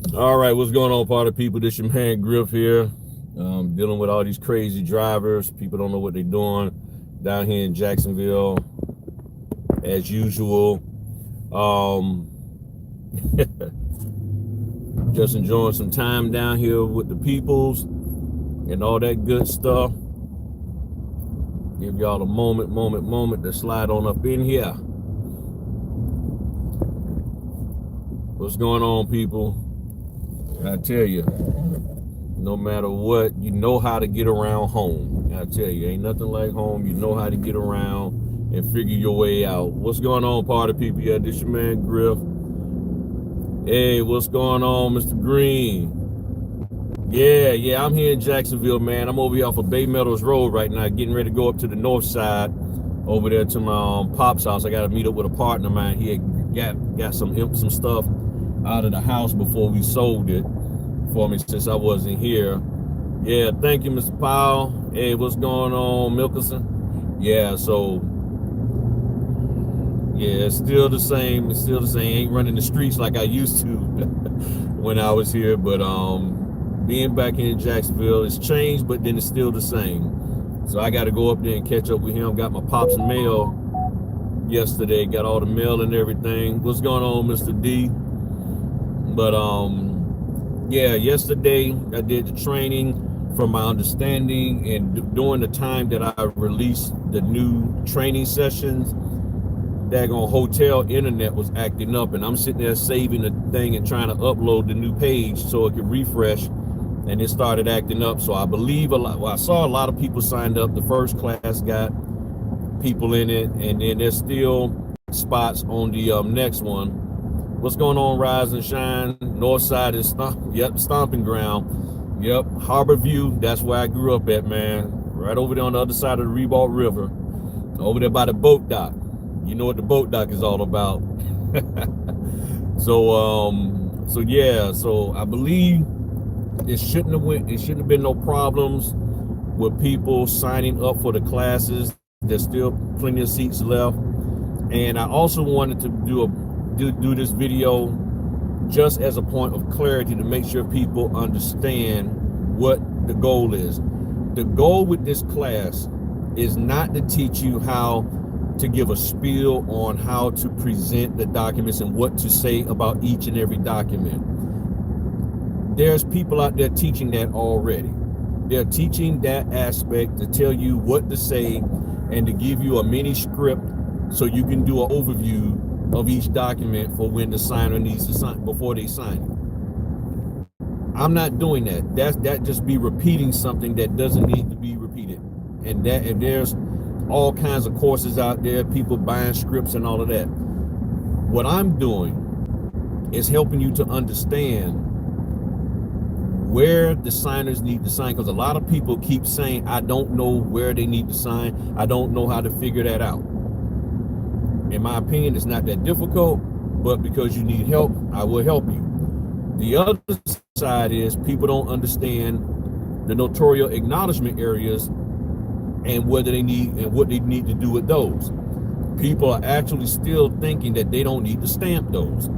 All right, what's going on, party people? This your man Griff here. Dealing with all these crazy drivers. People don't know what they're doing down here in Jacksonville, as usual. Um, just enjoying some time down here with the peoples and all that good stuff. Give y'all a moment to slide on up in here. What's going on, people? I tell you, no matter what, you know how to get around home. I tell you, ain't nothing like home. You know how to get around and figure your way out. What's going on, party people? Yeah, this your man Griff. Hey, what's going on, Mr. Green? Yeah, I'm here in Jacksonville, man. I'm over here off of Bay Meadows Road right now, getting ready to go up to the north side, over there to my pop's house. I got to meet up with a partner of mine. He had got some stuff out of the house before we sold it for me since I wasn't here. Yeah, thank you, Mr. Powell. Hey, what's going on, Milkerson? Yeah, so yeah, it's still the same. It's still the same. Ain't running the streets like I used to when I was here, but being back in Jacksonville, it's changed, but then it's still the same. So I got to go up there and catch up with him. Got my pops and mail yesterday. Got all the mail and everything. What's going on, Mr. D? But yeah, yesterday I did the training. From my understanding, and during the time that I released the new training sessions, daggone hotel internet was acting up, and I'm sitting there saving the thing and trying to upload the new page so it could refresh, and it started acting up. So I believe I saw a lot of people signed up. The first class got people in it, and then there's still spots on the next one. What's going on, Rise and Shine? North Side is stomping ground. Yep, Harbor View, that's where I grew up at, man. Right over there on the other side of the Ribault River. Over there by the boat dock. You know what the boat dock is all about. So yeah, so I believe it shouldn't have been no problems with people signing up for the classes. There's still plenty of seats left. And I also wanted to do this video just as a point of clarity to make sure people understand what the goal is. The goal with this class is not to teach you how to give a spiel on how to present the documents and what to say about each and every document. There's people out there teaching that already. They're teaching that aspect to tell you what to say and to give you a mini script so you can do an overview of each document for when the signer needs to sign before they sign it. I'm not doing that. That just be repeating something that doesn't need to be repeated. And there's all kinds of courses out there, people buying scripts and all of that. What I'm doing is helping you to understand where the signers need to sign, because a lot of people keep saying, I don't know where they need to sign. I don't know how to figure that out. In my opinion, it's not that difficult, but because you need help, I will help you. The other side is people don't understand the notarial acknowledgement areas and what they need to do with those. People are actually still thinking that they don't need to stamp those.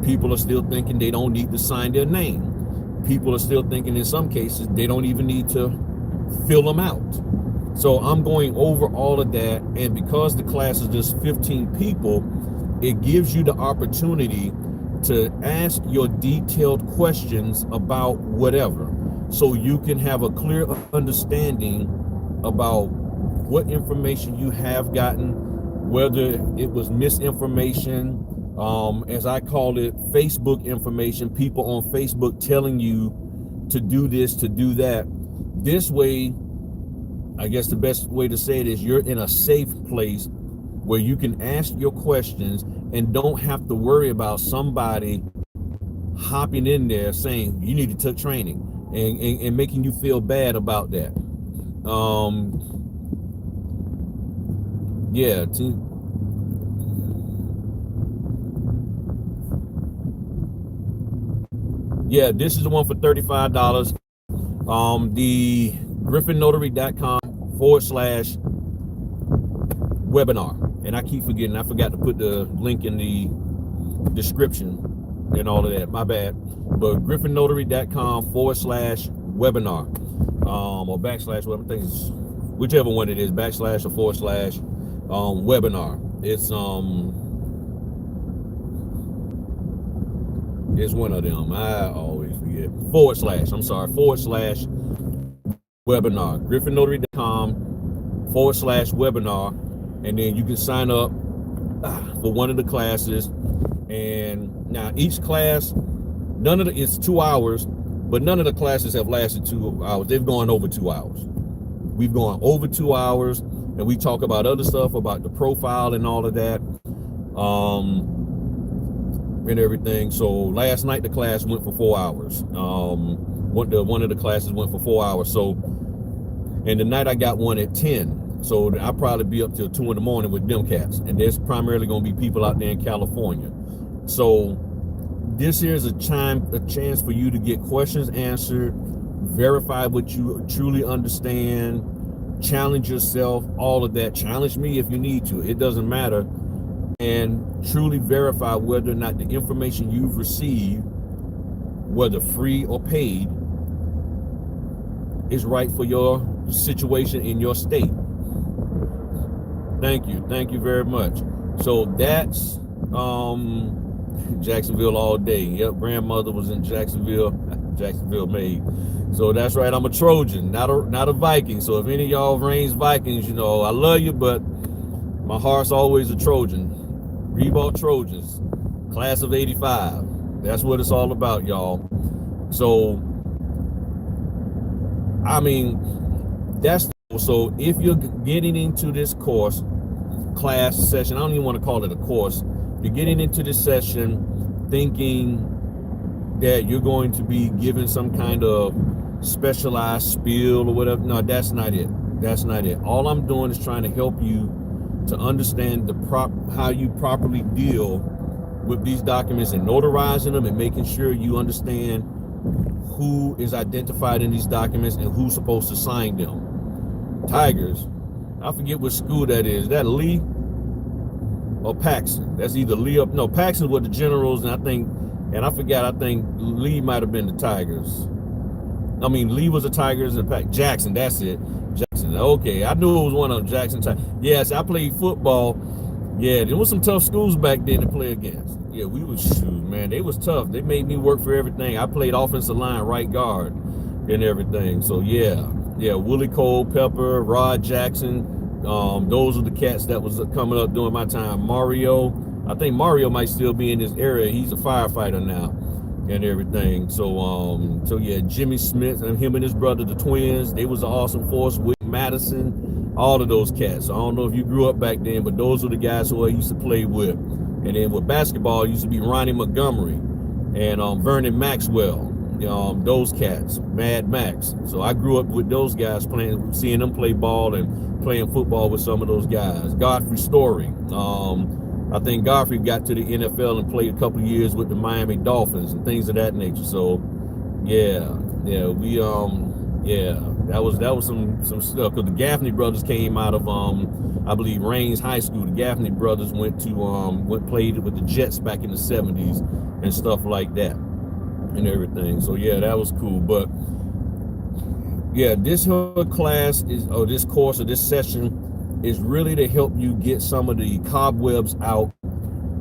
People are still thinking they don't need to sign their name. People are still thinking in some cases they don't even need to fill them out. So I'm going over all of that, and because the class is just 15 people, it gives you the opportunity to ask your detailed questions about whatever, so you can have a clear understanding about what information you have gotten, whether it was misinformation, as I call it, Facebook information, people on Facebook telling you to do this, to do that. This way, I guess the best way to say it is you're in a safe place where you can ask your questions and don't have to worry about somebody hopping in there saying you need to take training and making you feel bad about that. Yeah. Yeah, this is the one for $35. The griffin.notary.com/webinar. And I keep forgetting, I forgot to put the link in the description. and all of that. My bad. But griffonnotary.com/webinar, or backslash whatever things, whichever one it is, backslash or forward slash webinar. It's one of them. I always forget. Forward slash webinar. griffonnotary.com/webinar, and then you can sign up for one of the classes. And now each class, it's 2 hours, but none of the classes have lasted 2 hours. They've gone over 2 hours. We've gone over 2 hours, and we talk about other stuff, about the profile and all of that, and everything. So last night the class went for 4 hours. One of the classes went for 4 hours. So, and tonight I got one at 10. So I'll probably be up till 2 in the morning with them cats. And there's primarily going to be people out there in California. So this here's a chance for you to get questions answered, verify what you truly understand, challenge yourself, all of that. Challenge me if you need to. It doesn't matter. And truly verify whether or not the information you've received, whether free or paid, is right for your situation in your state. Thank you very much. So that's Jacksonville all day. Yep, grandmother was in Jacksonville made. So that's right, I'm a Trojan, not a Viking. So if any of y'all Reigns Vikings, I love you, but my heart's always a Trojan. Reebok Trojans, class of '85. That's what it's all about, y'all. So I mean, so if you're getting into this class session, I don't even want to call it a course. You're getting into this session thinking that you're going to be given some kind of specialized spiel or whatever. No, that's not it. All I'm doing is trying to help you to understand how you properly deal with these documents and notarizing them, and making sure you understand who is identified in these documents and who's supposed to sign them. Tigers, I forget what school that is. Is that Lee or Paxson? That's either Lee or no, Paxson with the Generals, and I think Lee might have been the Tigers. I mean, Lee was the Tigers and Jackson. That's it. Jackson. Okay, I knew it was one of them. Jackson. Yes, I played football. Yeah, there was some tough schools back then to play against. Yeah, we was man. They was tough. They made me work for everything. I played offensive line, right guard, and everything. So yeah, Willie Culpepper, Rod Jackson. Those are the cats that was coming up during my time. Mario, I think Mario might still be in this area. He's a firefighter now, and everything. So yeah, Jimmy Smith and him and his brother, the twins, they was an awesome force. With Madison, all of those cats. I don't know if you grew up back then, but those were the guys who I used to play with. And then with basketball, it used to be Ronnie Montgomery and Vernon Maxwell. Those cats, Mad Max. So I grew up with those guys, seeing them play ball and playing football with some of those guys. Godfrey Story. I think Godfrey got to the NFL and played a couple of years with the Miami Dolphins and things of that nature. So yeah, that was some stuff, because the Gaffney brothers came out of I believe Raines High School. The Gaffney brothers went played with the Jets back in the 70s and stuff like that and everything. So yeah, that was cool. But yeah, this class this course or this session is really to help you get some of the cobwebs out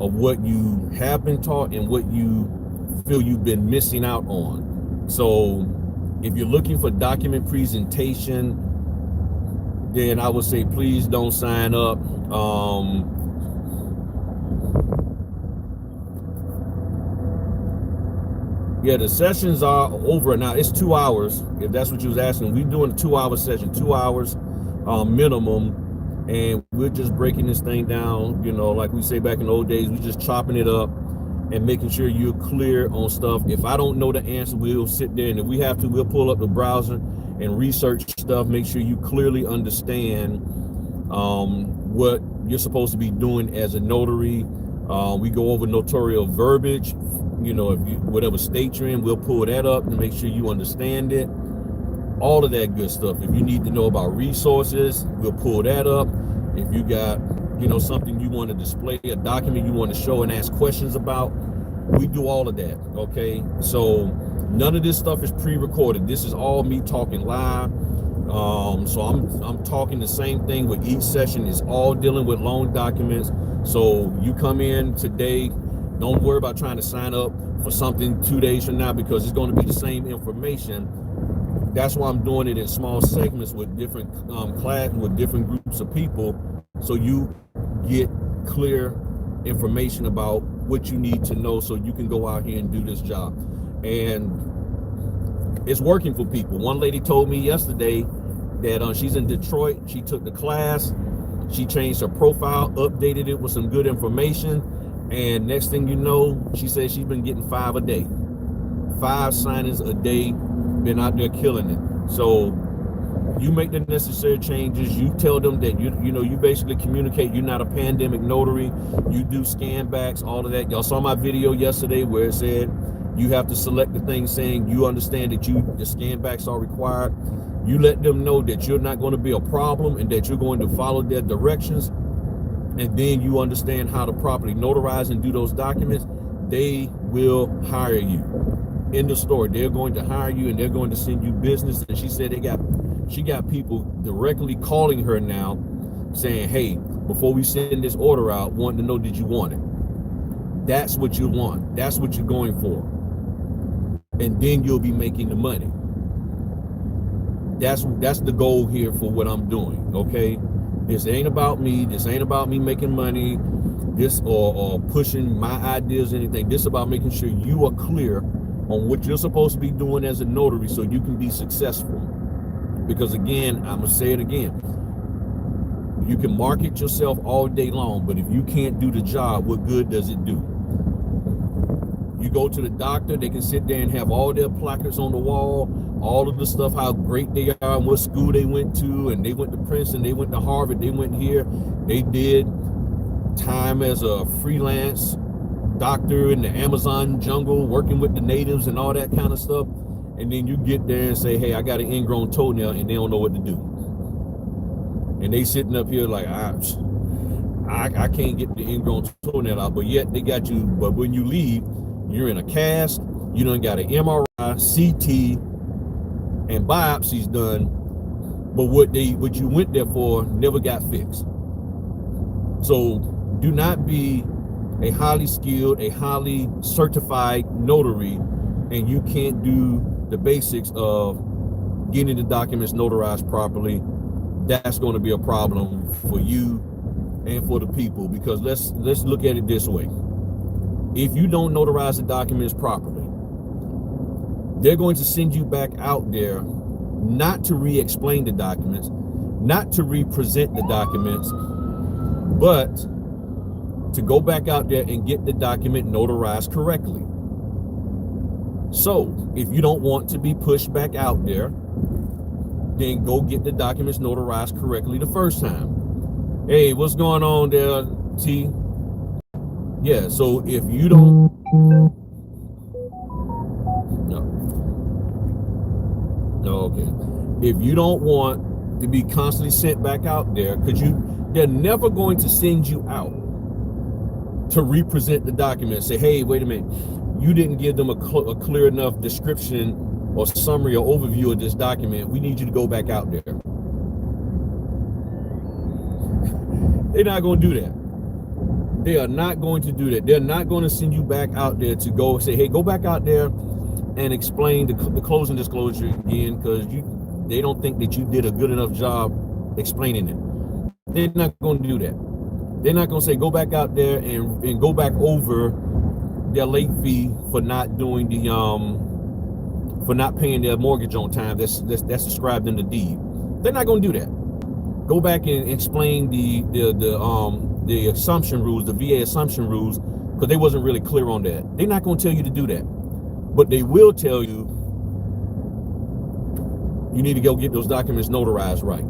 of what you have been taught and what you feel you've been missing out on. So if you're looking for document presentation, then I would say please don't sign up. Yeah, the sessions are over now. It's 2 hours, if that's what you was asking. We're doing a 2-hour session, 2 hours minimum, and we're just breaking this thing down, like we say back in the old days. We're just chopping it up and making sure you're clear on stuff. If I don't know the answer, we'll sit there, and if we have to, we'll pull up the browser and research stuff, make sure you clearly understand what you're supposed to be doing as a notary. We go over notarial verbiage. Whatever state you're in, we'll pull that up and make sure you understand it. All of that good stuff. If you need to know about resources, we'll pull that up. If you got something you want to display, a document you want to show and ask questions about, We do all of that, okay? So none of this stuff is pre-recorded. This is all me talking live. So I'm talking the same thing with each session. It's all dealing with loan documents. So you come in today, don't worry about trying to sign up for something 2 days from now, because it's going to be the same information. That's why I'm doing it in small segments with different with different groups of people, so you get clear information about what you need to know, so you can go out here and do this job. And it's working for people. One lady told me yesterday that she's in Detroit. She took the class, she changed her profile, updated it with some good information, and next thing you know, she said she's been getting 5 a day, 5 signings a day, been out there killing it. So you make the necessary changes. You tell them that you basically communicate you're not a pandemic notary. You do scan backs, all of that. Y'all saw my video yesterday where it said you have to select the thing saying you understand that the scan backs are required. You let them know that you're not going to be a problem and that you're going to follow their directions, and then you understand how to properly notarize and do those documents. They will hire you. In the store, they're going to hire you and they're going to send you business. And she said she got people directly calling her now saying, hey, before we send this order out, wanting to know, did you want it? That's what you want. That's what you're going for. And then you'll be making the money. That's the goal here for what I'm doing, okay? This ain't about me. This ain't about me making money, this or pushing my ideas or anything. This is about making sure you are clear on what you're supposed to be doing as a notary so you can be successful. Because again, I'm gonna say it again, you can market yourself all day long, but if you can't do the job, what good does it do? You go to the doctor, they can sit there and have all their placards on the wall, all of the stuff, how great they are and what school they went to, and they went to Princeton, they went to Harvard, they went here, they did time as a freelance doctor in the Amazon jungle working with the natives and all that kind of stuff, and then you get there and say, hey, I got an ingrown toenail, and they don't know what to do, and they sitting up here like, I can't get the ingrown toenail out, but yet they got you. But when you leave, you're in a cast, you done got an MRI, CT, and biopsies done, but what you went there for never got fixed. So do not be a highly skilled, a highly certified notary, and you can't do the basics of getting the documents notarized properly. That's going to be a problem for you and for the people, because let's look at it this way. If you don't notarize the documents properly, they're going to send you back out there not to re-explain the documents, not to represent the documents, but to go back out there and get the document notarized correctly. So if you don't want to be pushed back out there, then go get the documents notarized correctly the first time. Hey, what's going on there, T? Yeah, so if you don't, no, okay. If you don't want to be constantly sent back out there, because they're never going to send you out to represent the document. Say, hey, wait a minute, you didn't give them a clear enough description or summary or overview of this document. We need you to go back out there. They're not going to do that. They are not going to do that. They're not going to send you back out there to go say, hey, go back out there and explain the closing disclosure again, because they don't think that you did a good enough job explaining it. They're not going to do that. They're not going to say, go back out there and go back over their late fee for not doing the for not paying their mortgage on time. That's described in the deed. They're not going to do that. Go back and explain the assumption rules, the VA assumption rules, because they wasn't really clear on that. They're not going to tell you to do that, but they will tell you you need to go get those documents notarized right,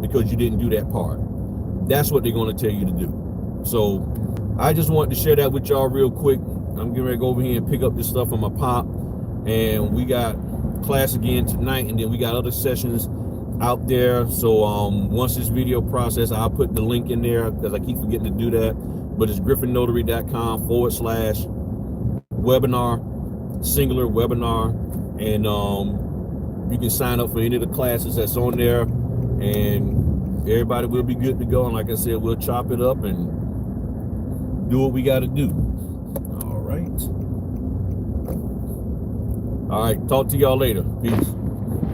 because you didn't do that part. That's what they're going to tell you to do. So I just wanted to share that with y'all real quick. I'm getting ready to go over here and pick up this stuff from my pop, and we got class again tonight, and then we got other sessions out there. So once this video process, I'll put the link in there because I keep forgetting to do that, but it's griffonnotary.com/ webinar, singular webinar, and you can sign up for any of the classes that's on there, and everybody will be good to go. And like I said, we'll chop it up and do what we got to do. All right. Talk to y'all later. Peace.